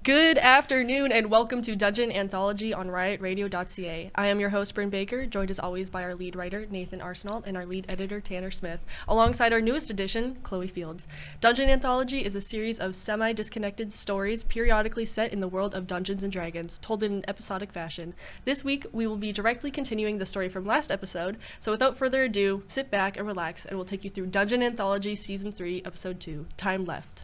Good afternoon and welcome to Dungeon Anthology on RiotRadio.ca. I am your host, Bryn Baker, joined as always by our lead writer, Nathan Arsenault, and our lead editor, Tanner Smith, alongside our newest addition, Chloe Fields. Dungeon Anthology is a series of semi-disconnected stories periodically set in the world of Dungeons & Dragons, told in an episodic fashion. This week, we will be directly continuing the story from last episode, so without further ado, sit back and relax, and we'll take you through Dungeon Anthology Season 3, Episode 2, Time Left.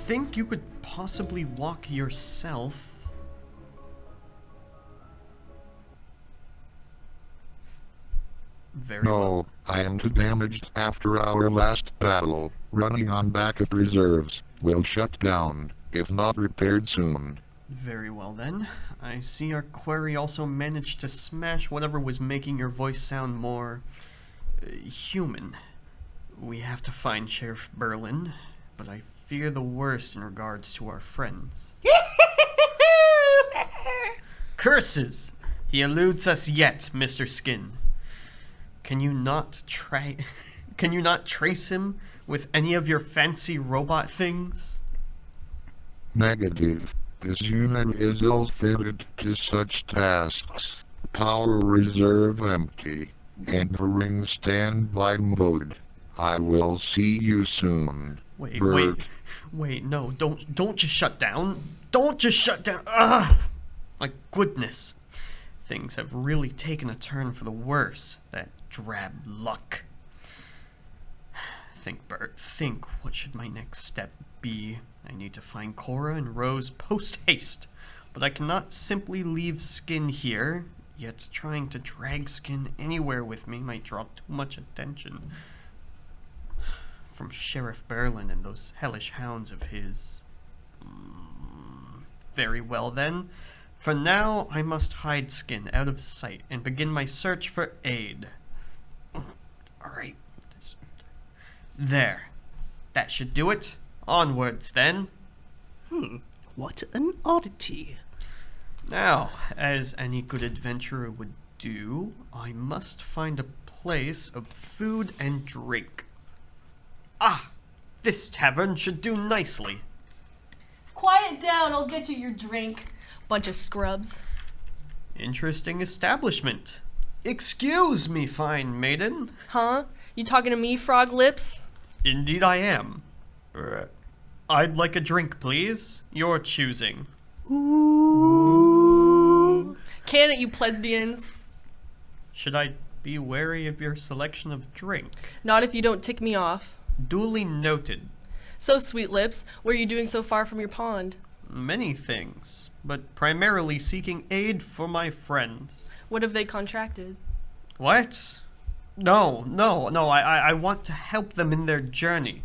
Think you could possibly walk yourself? No, I am too damaged after our last battle. Running on backup reserves will shut down, if not repaired soon. Very well then. I see our query also managed to smash whatever was making your voice sound more human. We have to find Sheriff Bryn, but I fear the worst in regards to our friends. Curses! He eludes us yet, Mr. Skin. Can you not trace him with any of your fancy robot things? Negative. This unit is ill-fitted to such tasks. Power reserve empty. Entering standby mode. I will see you soon. Wait, no, don't just shut down. Don't just shut down. Ugh! My goodness. Things have really taken a turn for the worse. That drab luck. Think, Bert, think, what should my next step be? I need to find Cora and Rose post-haste. But I cannot simply leave Skin here, yet trying to drag Skin anywhere with me might draw too much attention from Sheriff Bryn and those hellish hounds of his. Very well then. For now, I must hide Skin out of sight and begin my search for aid. Alright. There. That should do it. Onwards then. What an oddity. Now, as any good adventurer would do, I must find a place of food and drink. Ah! This tavern should do nicely. Quiet down, I'll get you your drink. Bunch of scrubs. Interesting establishment. Excuse me, fine maiden. Huh? You talking to me, Frog Lips? Indeed I am. I'd like a drink, please. Your choosing. Ooh. Can it, you plebeians? Should I be wary of your selection of drink? Not if you don't tick me off. Duly noted. So, Sweet Lips, what are you doing so far from your pond? Many things, but primarily seeking aid for my friends. What have they contracted? What? No, I want to help them in their journey.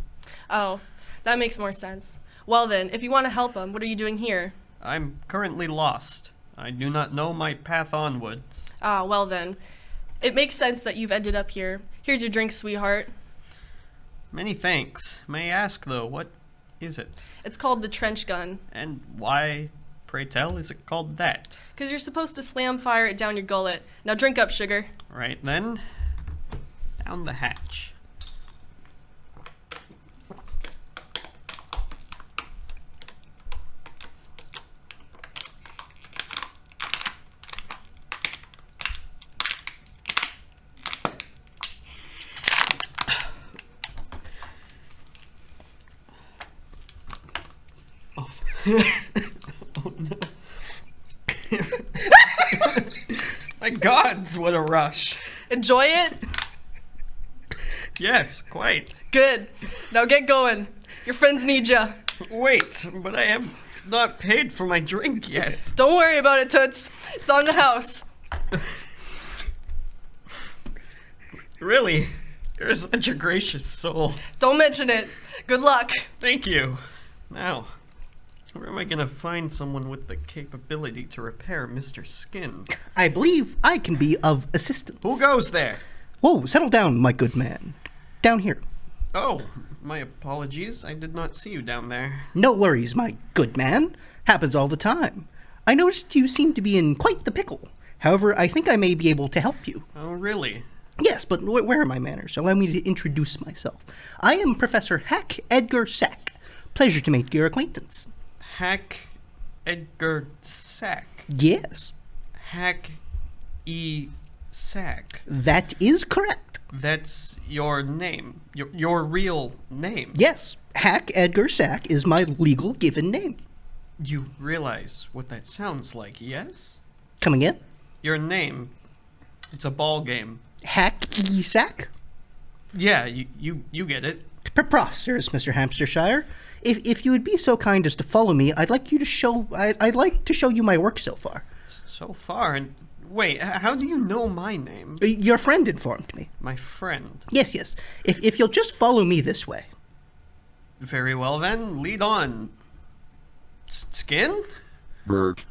Oh, that makes more sense. Well then, if you want to help them, what are you doing here? I'm currently lost. I do not know my path onwards. Ah, well then. It makes sense that you've ended up here. Here's your drink, sweetheart. Many thanks. May I ask, though, what is it? It's called the trench gun. And why, pray tell, is it called that? 'Cause you're supposed to slam fire it down your gullet. Now drink up, sugar. Right then. Down the hatch. Oh no. My gods, what a rush. Enjoy it? Yes, quite. Good. Now get going. Your friends need ya. Wait, but I am not paid for my drink yet. Don't worry about it, Toots. It's on the house. Really? You're such a gracious soul. Don't mention it. Good luck. Thank you. Now, where am I gonna find someone with the capability to repair Mr. Skin? I believe I can be of assistance. Who goes there? Whoa, settle down, my good man. Down here. Oh, my apologies. I did not see you down there. No worries, my good man. Happens all the time. I noticed you seem to be in quite the pickle. However, I think I may be able to help you. Oh, really? Yes, but where are my manners? Allow me to introduce myself. I am Professor Hack Edgar Sack. Pleasure to make your acquaintance. Hack Edgar Sack. Yes, Hack E. Sack. that is correct. That's your name. Your real name. Yes, Hack Edgar Sack is my legal given name. You realize what that sounds like, yes? Coming in? Your name. It's a ball game. Hack E. Sack? Yeah, you get it. Preposterous, Mr. Hampshire. If you would be so kind as to follow me, I'd like to show you my work so far. So far, and wait, how do you know my name? Your friend informed me. My friend. Yes. If you'll just follow me this way. Very well then, lead on. Skin? Bert,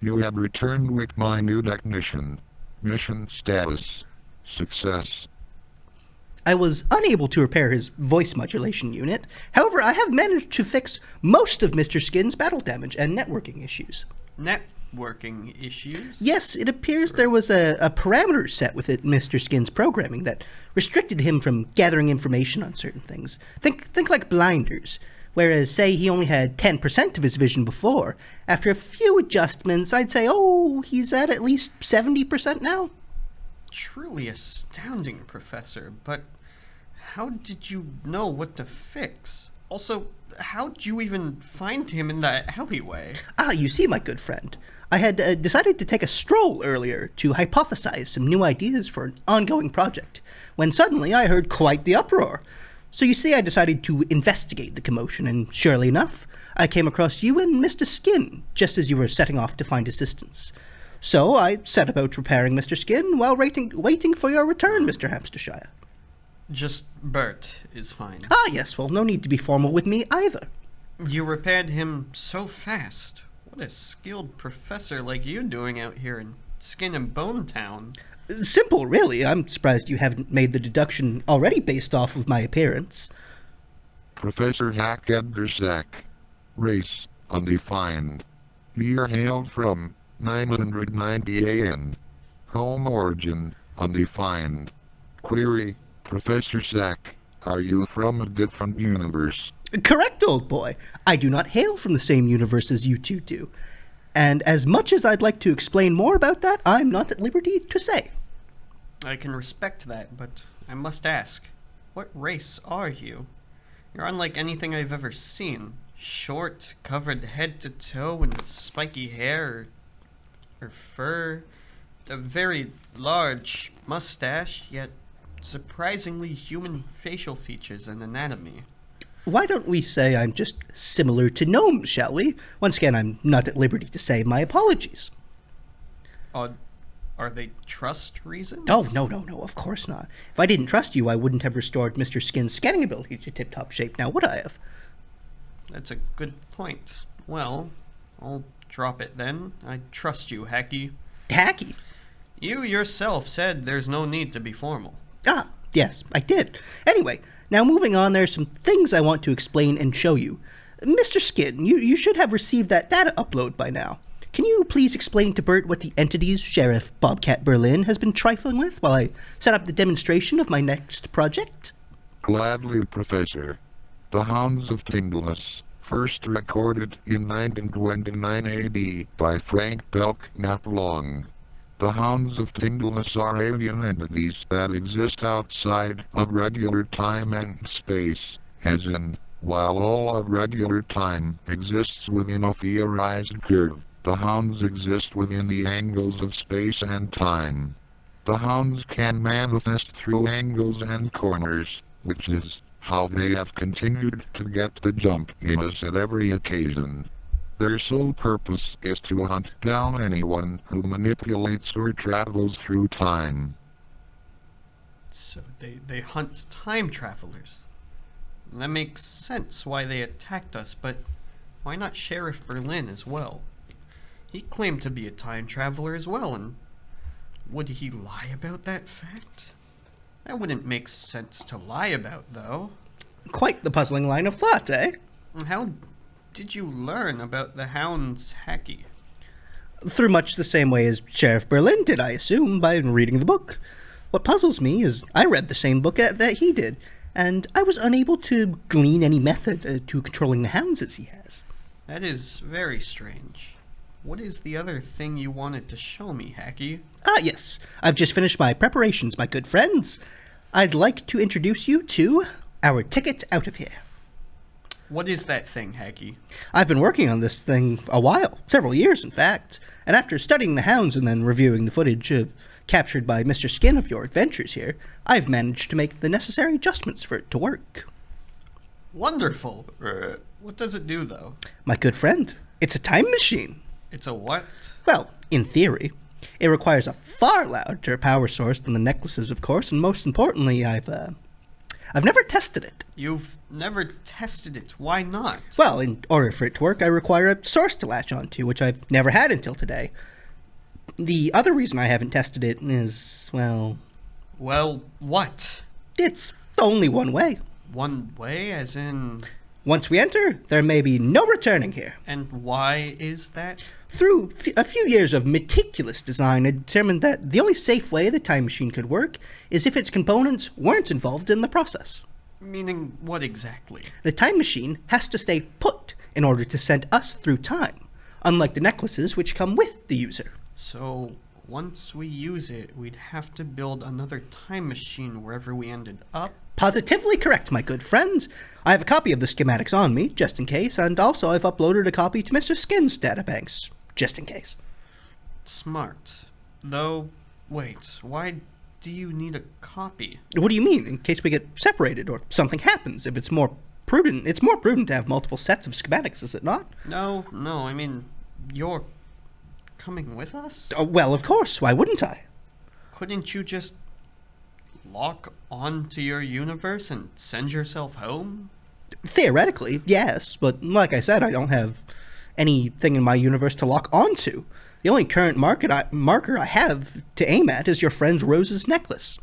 you have returned with my new technician. Mission status. Success. I was unable to repair his voice modulation unit. However, I have managed to fix most of Mr. Skin's battle damage and networking issues. Networking issues? Yes, it appears there was a parameter set with Mr. Skin's programming that restricted him from gathering information on certain things. Think like blinders. Whereas, say, he only had 10% of his vision before. After a few adjustments, I'd say, he's at least 70% now. Truly astounding, Professor, but how did you know what to fix? Also, how'd you even find him in that alleyway? You see, my good friend, I had decided to take a stroll earlier to hypothesize some new ideas for an ongoing project, when suddenly I heard quite the uproar. So you see, I decided to investigate the commotion, and surely enough, I came across you and Mr. Skin, just as you were setting off to find assistance. So I set about repairing Mr. Skin while waiting for your return, Mr. Hampshire. Just Bert is fine. Yes, well, no need to be formal with me either. You repaired him so fast. What a skilled professor like you doing out here in Skin and Bone Town. Simple, really. I'm surprised you haven't made the deduction already based off of my appearance. Professor Hack Edgar Sack. Race undefined. Year hailed from 990 AN. Home origin undefined. Query, Professor Sack, are you from a different universe? Correct, old boy. I do not hail from the same universe as you two do. And as much as I'd like to explain more about that, I'm not at liberty to say. I can respect that, but I must ask, what race are you? You're unlike anything I've ever seen. Short, covered head to toe in spiky hair or fur, a very large mustache, yet surprisingly human facial features and anatomy. Why don't we say I'm just similar to gnomes, shall we? Once again, I'm not at liberty to say my apologies. Are they trust reasons? Oh, no, of course not. If I didn't trust you, I wouldn't have restored Mr. Skin's scanning ability to tip-top shape, now would I have? That's a good point. Well, I'll drop it then. I trust you, Hacky. Hacky? You yourself said there's no need to be formal. Yes, I did. Anyway, now moving on, there are some things I want to explain and show you. Mr. Skin, you should have received that data upload by now. Can you please explain to Bert what the entities Sheriff Bobcat Berlin has been trifling with while I set up the demonstration of my next project? Gladly, Professor. The Hounds of Tingulus, first recorded in 1929 AD by Frank Belknap Long. The Hounds of Tingulus are alien entities that exist outside of regular time and space, as in, while all of regular time exists within a theorized curve, the Hounds exist within the angles of space and time. The Hounds can manifest through angles and corners, which is how they have continued to get the jump in us at every occasion. Their sole purpose is to hunt down anyone who manipulates or travels through time. So they hunt time travelers. That makes sense why they attacked us, but why not Sheriff Berlin as well? He claimed to be a time traveler as well, and would he lie about that fact? That wouldn't make sense to lie about, though. Quite the puzzling line of thought, eh? How did you learn about the Hound's Hacky? Through much the same way as Sheriff Berlin did, I assume, by reading the book. What puzzles me is I read the same book that he did, and I was unable to glean any method to controlling the hounds as he has. That is very strange. What is the other thing you wanted to show me, Hacky? Ah, yes. I've just finished my preparations, my good friends. I'd like to introduce you to our ticket out of here. What is that thing, Hacky? I've been working on this thing a while, several years in fact, and after studying the hounds and then reviewing the footage captured by Mr. Skin of your adventures here, I've managed to make the necessary adjustments for it to work. Wonderful. What does it do, though? My good friend, it's a time machine. It's a what? Well, in theory. It requires a far larger power source than the necklaces, of course, and most importantly, I've never tested it. You've never tested it. Why not? Well, in order for it to work, I require a source to latch onto, which I've never had until today. The other reason I haven't tested it is, well... Well, what? It's only one way. One way, as in... Once we enter, there may be no returning here. And why is that? Through a few years of meticulous design, I determined that the only safe way the time machine could work is if its components weren't involved in the process. Meaning what exactly? The time machine has to stay put in order to send us through time, unlike the necklaces which come with the user. So, once we use it, we'd have to build another time machine wherever we ended up? Positively correct, my good friend. I have a copy of the schematics on me, just in case, and also I've uploaded a copy to Mr. Skin's databanks, just in case. Smart. Though, wait, why do you need a copy? What do you mean? In case we get separated or something happens, if it's more prudent to have multiple sets of schematics, is it not? No, I mean, you're coming with us? Well, of course, why wouldn't I? Couldn't you just lock onto your universe and send yourself home? Theoretically, yes, but like I said, I don't have anything in my universe to lock onto. The only current marker I have to aim at is your friend Rose's necklace.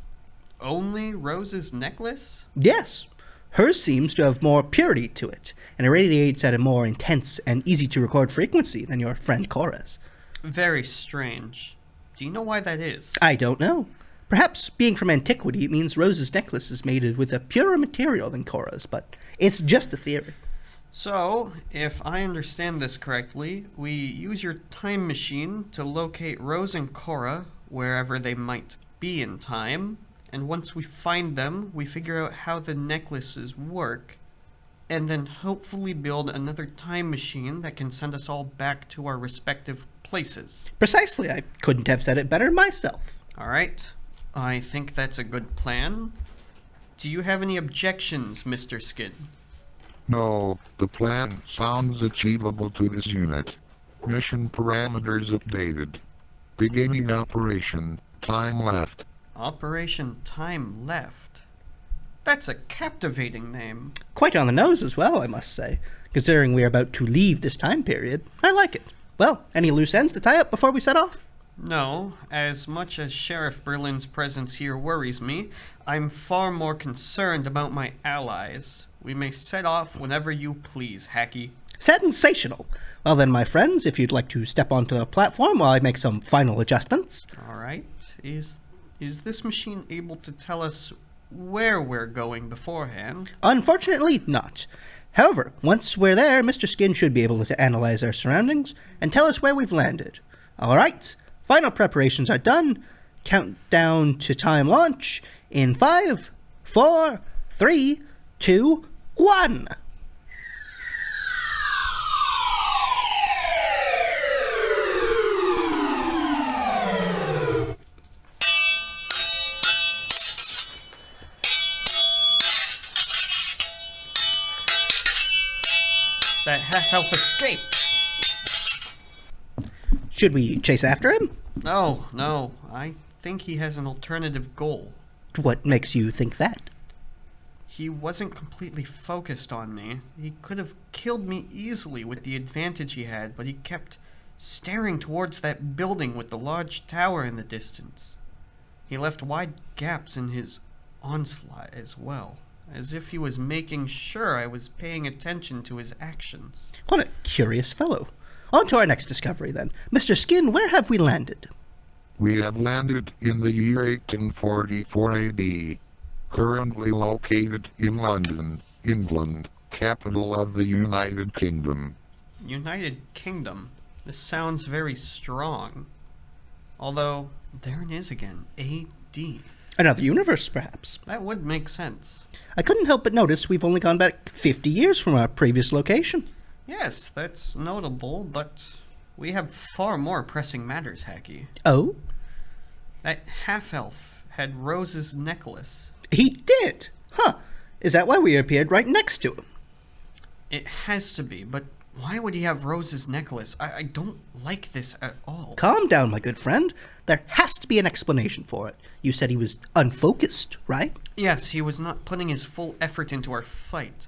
Only Rose's necklace? Yes. Hers seems to have more purity to it, and it radiates at a more intense and easy-to-record frequency than your friend Cora's. Very strange. Do you know why that is? I don't know. Perhaps, being from antiquity, it means Rose's necklace is made with a purer material than Cora's, but it's just a theory. So, if I understand this correctly, we use your time machine to locate Rose and Cora wherever they might be in time, and once we find them, we figure out how the necklaces work, and then hopefully build another time machine that can send us all back to our respective places. Precisely. I couldn't have said it better myself. Alright, I think that's a good plan. Do you have any objections, Mr. Skin? No, the plan sounds achievable to this unit. Mission parameters updated. Beginning operation. Time left. Operation Time Left. That's a captivating name. Quite on the nose as well, I must say. Considering we are about to leave this time period, I like it. Well, any loose ends to tie up before we set off? No, as much as Sheriff Berlin's presence here worries me, I'm far more concerned about my allies. We may set off whenever you please, Hacky. Sensational! Well then, my friends, if you'd like to step onto the platform while I make some final adjustments. Alright, is this machine able to tell us where we're going beforehand? Unfortunately, not. However, once we're there, Mr. Skin should be able to analyze our surroundings and tell us where we've landed. Alright, final preparations are done. Countdown to time launch in 5, 4, 3, 2, 1. That half-elf escaped! Should we chase after him? No, I think he has an alternative goal. What makes you think that? He wasn't completely focused on me. He could have killed me easily with the advantage he had, but he kept staring towards that building with the large tower in the distance. He left wide gaps in his onslaught as well, as if he was making sure I was paying attention to his actions. What a curious fellow. On to our next discovery, then. Mr. Skin, where have we landed? We have landed in the year 1844 AD, currently located in London, England, capital of the United Kingdom. United Kingdom? This sounds very strong. Although, there it is again, A.D. Another universe, perhaps. That would make sense. I couldn't help but notice we've only gone back 50 years from our previous location. Yes, that's notable, but we have far more pressing matters, Hacky. Oh? That half-elf had Rose's necklace. He did? Huh. Is that why we appeared right next to him? It has to be, but why would he have Rose's necklace? I don't like this at all. Calm down, my good friend. There has to be an explanation for it. You said he was unfocused, right? Yes, he was not putting his full effort into our fight.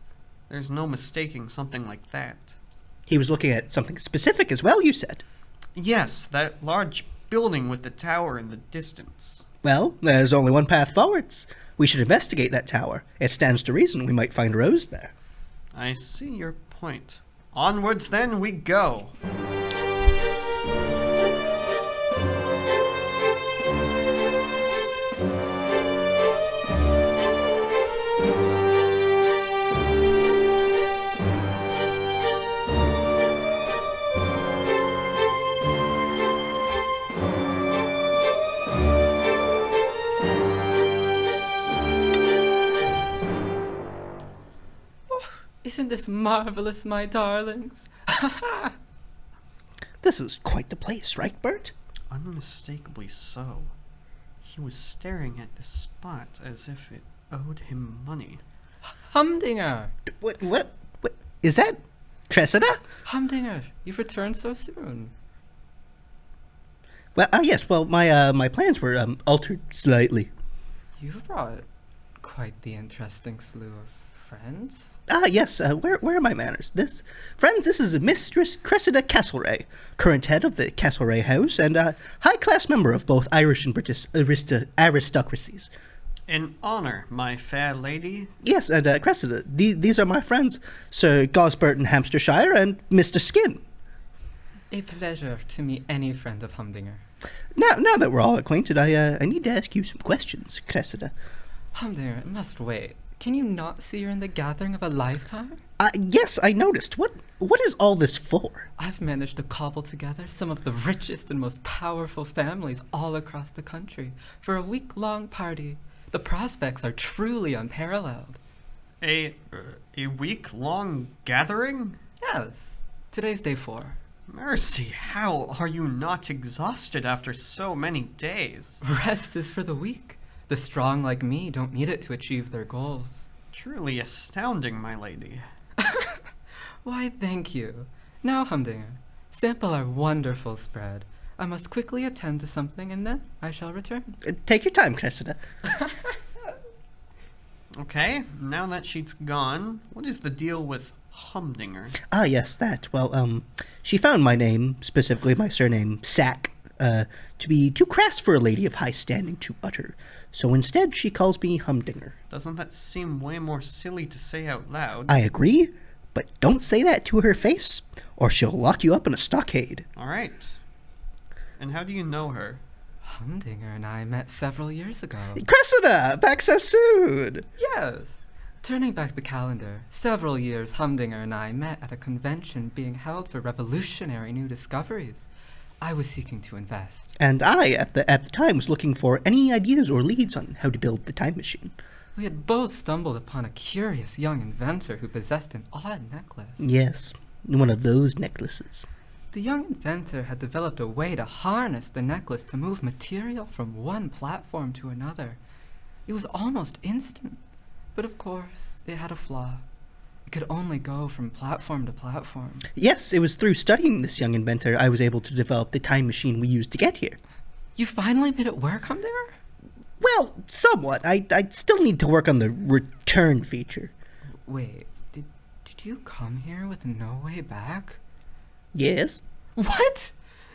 There's no mistaking something like that. He was looking at something specific as well, you said. Yes, that large building with the tower in the distance. Well, there's only one path forwards. We should investigate that tower. It stands to reason we might find Rose there. I see your point. Onwards then we go. Isn't this marvelous, my darlings? This is quite the place, right, Bert? Unmistakably so. He was staring at the spot as if it owed him money. Humdinger! What? Is that Cressida? Humdinger, you've returned so soon. Well, yes, well, my plans were, altered slightly. You've brought quite the interesting slew of friends. Yes, where are my manners? Friends, this is Mistress Cressida Castlereagh, current head of the Castlereagh House, and a high-class member of both Irish and British aristocracies. In honor, my fair lady. Yes, and Cressida, these are my friends, Sir Gosbert in Hampshire and Mr. Skin. A pleasure to meet any friend of Humdinger. Now that we're all acquainted, I need to ask you some questions, Cressida. Humdinger, it must wait. Can you not see you're in the gathering of a lifetime? Yes, I noticed. What is all this for? I've managed to cobble together some of the richest and most powerful families all across the country for a week-long party. The prospects are truly unparalleled. A week-long gathering? Yes. Today's day 4. Mercy, how are you not exhausted after so many days? Rest is for the weak. The strong like me don't need it to achieve their goals. Truly astounding, my lady. Why, thank you. Now, Humdinger, sample our wonderful spread. I must quickly attend to something, and then I shall return. Take your time, Cressida. Okay, now that she's gone, what is the deal with Humdinger? Yes, that. Well, she found my name, specifically my surname, Sack, to be too crass for a lady of high standing to utter. So instead, she calls me Humdinger. Doesn't that seem way more silly to say out loud? I agree, but don't say that to her face, or she'll lock you up in a stockade. All right. And how do you know her? Humdinger and I met several years ago. Cressida, back so soon! Yes. Turning back the calendar, several years Humdinger and I met at a convention being held for revolutionary new discoveries. I was seeking to invest. And I, at the time, was looking for any ideas or leads on how to build the time machine. We had both stumbled upon a curious young inventor who possessed an odd necklace. Yes, one of those necklaces. The young inventor had developed a way to harness the necklace to move material from one platform to another. It was almost instant, but of course, it had a flaw. It could only go from platform to platform. Yes, it was through studying this young inventor I was able to develop the time machine we used to get here. You finally made it work, Humdinger? Well, somewhat. I still need to work on the return feature. Wait, did you come here with no way back? Yes? What?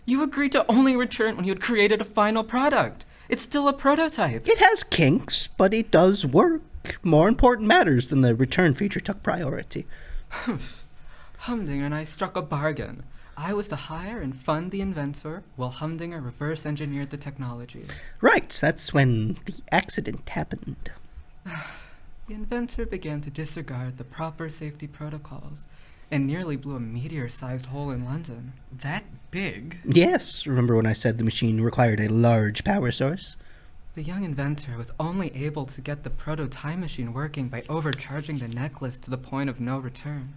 You agreed to only return when you had created a final product. It's still a prototype. It has kinks, but it does work. More important matters than the return feature took priority. Humdinger and I struck a bargain. I was to hire and fund the inventor, while Humdinger reverse engineered the technology. Right, that's when the accident happened. The inventor began to disregard the proper safety protocols and nearly blew a meteor-sized hole in London. That big? Yes, remember when I said the machine required a large power source? The young inventor was only able to get the proto-time machine working by overcharging the necklace to the point of no return.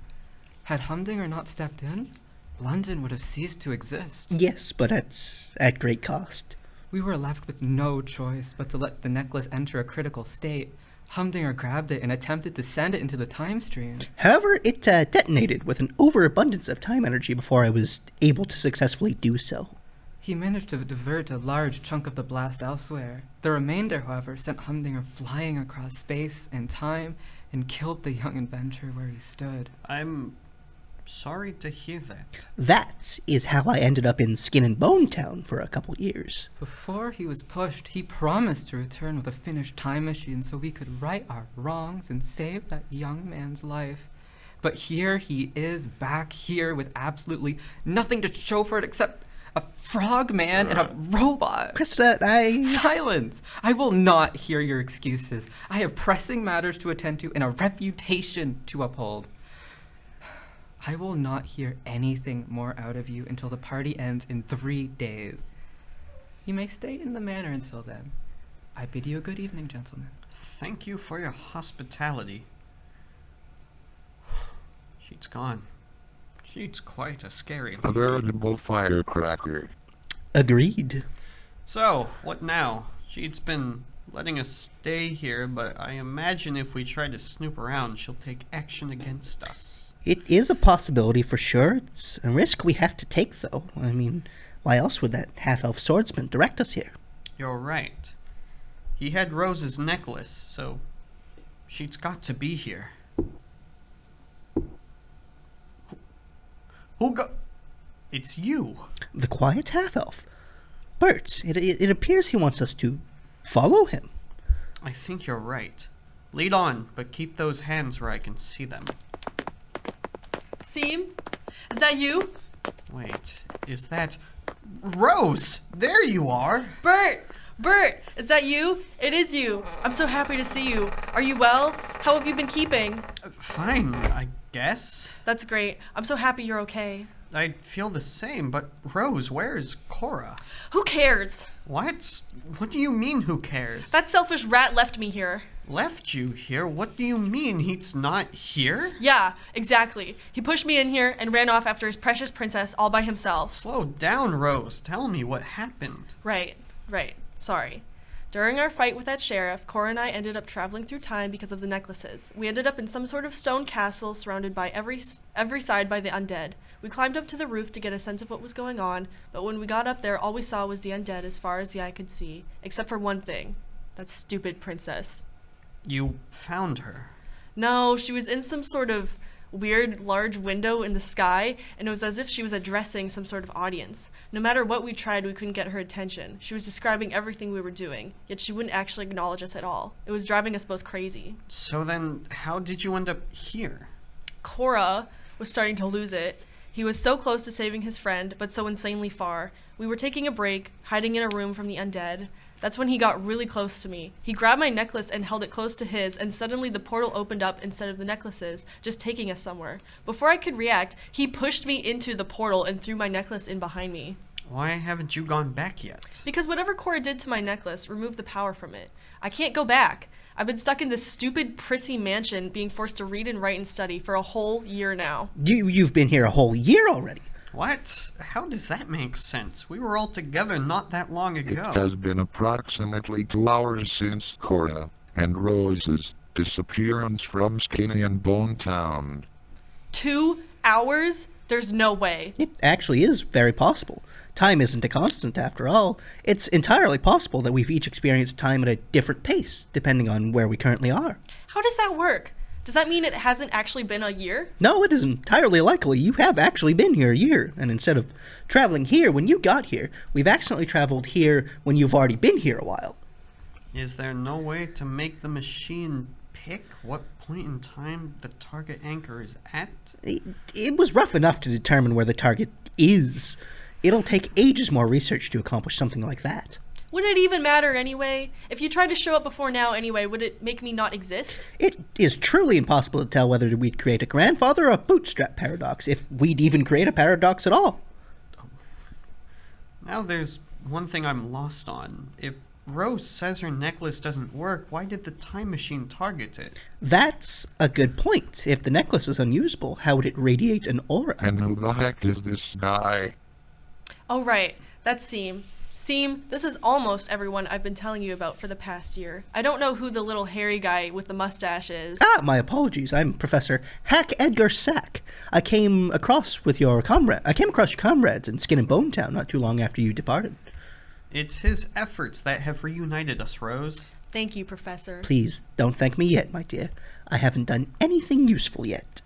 Had Humdinger not stepped in, London would have ceased to exist. Yes, but that's at great cost. We were left with no choice but to let the necklace enter a critical state. Humdinger grabbed it and attempted to send it into the time stream. However, it detonated with an overabundance of time energy before I was able to successfully do so. He managed to divert a large chunk of the blast elsewhere. The remainder, however, sent Humdinger flying across space and time and killed the young inventor where he stood. I'm sorry to hear that. That is how I ended up in Skin and Bone Town for a couple years. Before he was pushed, he promised to return with a finished time machine so we could right our wrongs and save that young man's life. But here he is, back here with absolutely nothing to show for it except a frog man and a robot. Krista, Silence! I will not hear your excuses. I have pressing matters to attend to and a reputation to uphold. I will not hear anything more out of you until the party ends in 3 days. You may stay in the manor until then. I bid you a good evening, gentlemen. Thank you for your hospitality. She's gone. She's quite a scary A lady. veritable firecracker. agreed. So, what now? She's been letting us stay here, but I imagine if we try to snoop around, she'll take action against us. It is a possibility for sure. It's a risk we have to take, though. I mean, why else would that half-elf swordsman direct us here? You're right. He had Rose's necklace, so she's got to be here. Who go? It's you. The quiet half-elf. Bert, it appears he wants us to follow him. I think you're right. Lead on, but keep those hands where I can see them. Seam? Is that you? Wait, is that Rose? There you are. Bert! Bert! Is that you? It is you. I'm so happy to see you. Are you well? How have you been keeping? Fine, I guess. That's great. I'm so happy you're okay. I feel the same, but Rose, where is Cora? Who cares? What? What do you mean, who cares? That selfish rat left me here. Left you here? What do you mean he's not here? Yeah, exactly. He pushed me in here and ran off after his precious princess all by himself. Slow down, Rose. Tell me what happened. Right. Sorry. During our fight with that sheriff, Cora and I ended up traveling through time because of the necklaces. We ended up in some sort of stone castle surrounded by every side by the undead. We climbed up to the roof to get a sense of what was going on, but when we got up there, all we saw was the undead as far as the eye could see, except for one thing. That stupid princess. You found her. No, she was in some sort of weird large window in the sky, and it was as if she was addressing some sort of audience. No matter what we tried, we couldn't get her attention. She was describing everything we were doing, yet she wouldn't actually acknowledge us at all. It was driving us both crazy. So then, how did you end up here? Cora was starting to lose it. He was so close to saving his friend, but so insanely far. We were taking a break, hiding in a room from the undead. That's when he got really close to me. He grabbed my necklace and held it close to his, and suddenly the portal opened up instead of the necklaces, just taking us somewhere. Before I could react, he pushed me into the portal and threw my necklace in behind me. Why haven't you gone back yet? Because whatever Cora did to my necklace removed the power from it. I can't go back. I've been stuck in this stupid, prissy mansion being forced to read and write and study for a whole year now. You've been here a whole year already. What? How does that make sense? We were all together not that long It ago. has been approximately 2 hours since Cora and Rose's disappearance from Skinny and Bone Town. 2 hours? There's no way. It actually is very possible. Time isn't a constant after all. It's entirely possible that we've each experienced time at a different pace, depending on where we currently are. How does that work? Does that mean it hasn't actually been a year? No, it is entirely likely you have actually been here a year, and instead of traveling here when you got here, we've accidentally traveled here when you've already been here a while. Is there no way to make the machine pick what point in time the target anchor is at? It was rough enough to determine where the target is. It'll take ages more research to accomplish something like that. Wouldn't it even matter anyway? If you tried to show up before now anyway, would it make me not exist? It is truly impossible to tell whether we'd create a grandfather or a bootstrap paradox, if we'd even create a paradox at all. Now there's one thing I'm lost on. If Rose says her necklace doesn't work, why did the time machine target it? That's a good point. If the necklace is unusable, how would it radiate an aura? And who the heck is this guy? Oh right, that's Seam. Seam, this is almost everyone I've been telling you about for the past year. I don't know who the little hairy guy with the mustache is. My apologies. I'm Professor Hack Edgar Sack. I came across your comrades in Skin and Bone Town not too long after you departed. It's his efforts that have reunited us, Rose. Thank you, Professor. Please, don't thank me yet, my dear. I haven't done anything useful yet.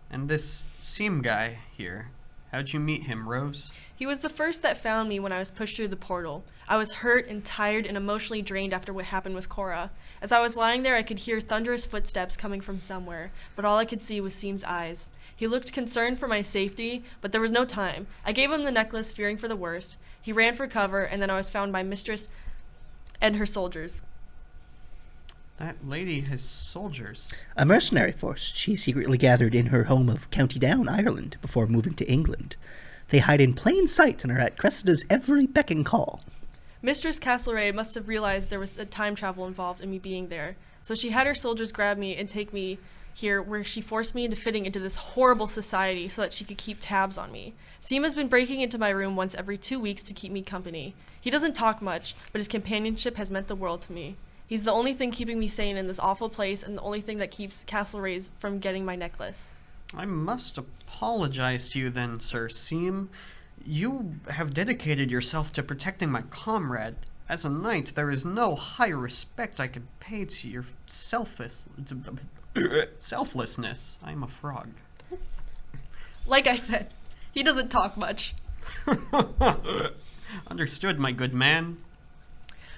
And this Seam guy here, how'd you meet him, Rose? He was the first that found me when I was pushed through the portal. I was hurt and tired and emotionally drained after what happened with Cora. As I was lying there, I could hear thunderous footsteps coming from somewhere, but all I could see was Seam's eyes. He looked concerned for my safety, but there was no time. I gave him the necklace, fearing for the worst. He ran for cover, and then I was found by Mistress and her soldiers. That lady has soldiers. A mercenary force she secretly gathered in her home of County Down, Ireland, before moving to England. They hide in plain sight and are at Cressida's every beck and call. Mistress Castlereagh must have realized there was a time travel involved in me being there, so she had her soldiers grab me and take me here, where she forced me into fitting into this horrible society so that she could keep tabs on me. Seam has been breaking into my room once every 2 weeks to keep me company. He doesn't talk much, but his companionship has meant the world to me. He's the only thing keeping me sane in this awful place and the only thing that keeps Castlereagh from getting my necklace. I must apologize to you then, Sir Seam. You have dedicated yourself to protecting my comrade. As a knight, there is no higher respect I could pay to your selflessness. I am a frog. Like I said, he doesn't talk much. Understood, my good man.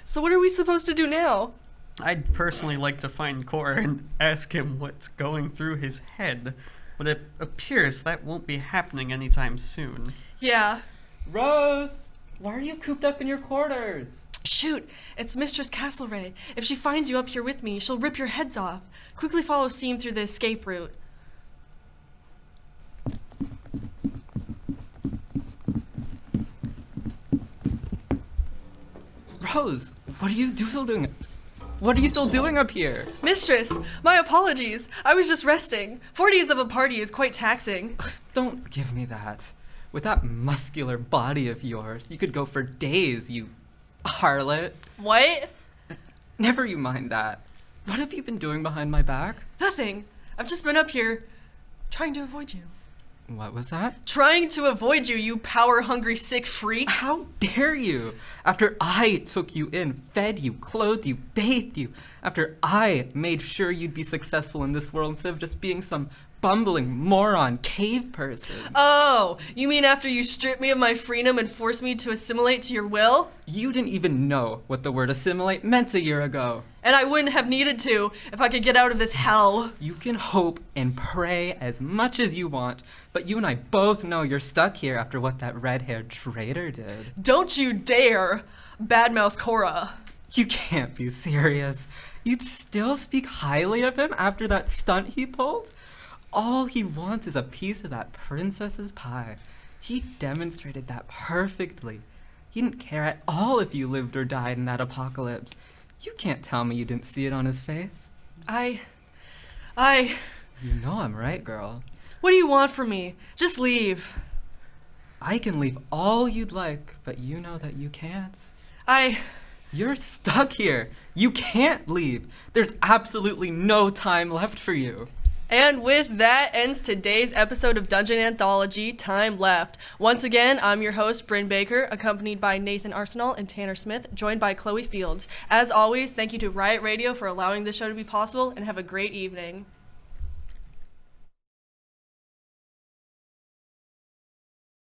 So what are we supposed to do now? I'd personally like to find Cora and ask him what's going through his head, but it appears that won't be happening anytime soon. Yeah. Rose, why are you cooped up in your quarters? Shoot, it's Mistress Castlereagh. If she finds you up here with me, she'll rip your heads off. Quickly follow Seam through the escape route. Rose, what are you doing? What are you still doing up here? Mistress, my apologies. I was just resting. 4 days of a party is quite taxing. Don't give me that. With that muscular body of yours, you could go for days, you harlot. What? Never you mind that. What have you been doing behind my back? Nothing. I've just been up here trying to avoid you. What was that? Trying to avoid you, you power-hungry sick freak. How dare you? After I took you in, fed you, clothed you, bathed you, after I made sure you'd be successful in this world instead of just being some bumbling moron cave person. Oh, you mean after you stripped me of my freedom and forced me to assimilate to your will? You didn't even know what the word assimilate meant a year ago. And I wouldn't have needed to if I could get out of this hell. You can hope and pray as much as you want, but you and I both know you're stuck here after what that red-haired traitor did. Don't you dare badmouth Cora. You can't be serious. You'd still speak highly of him after that stunt he pulled? All he wants is a piece of that princess's pie. He demonstrated that perfectly. He didn't care at all if you lived or died in that apocalypse. You can't tell me you didn't see it on his face. I... You know I'm right, girl. What do you want from me? Just leave. I can leave all you'd like, but you know that you can't. You're stuck here. You can't leave. There's absolutely no time left for you. And with that ends today's episode of Dungeon Anthology, Time Left. Once again, I'm your host, Bryn Baker, accompanied by Nathan Arsenal and Tanner Smith, joined by Chloe Fields. As always, thank you to Riot Radio for allowing this show to be possible, and have a great evening.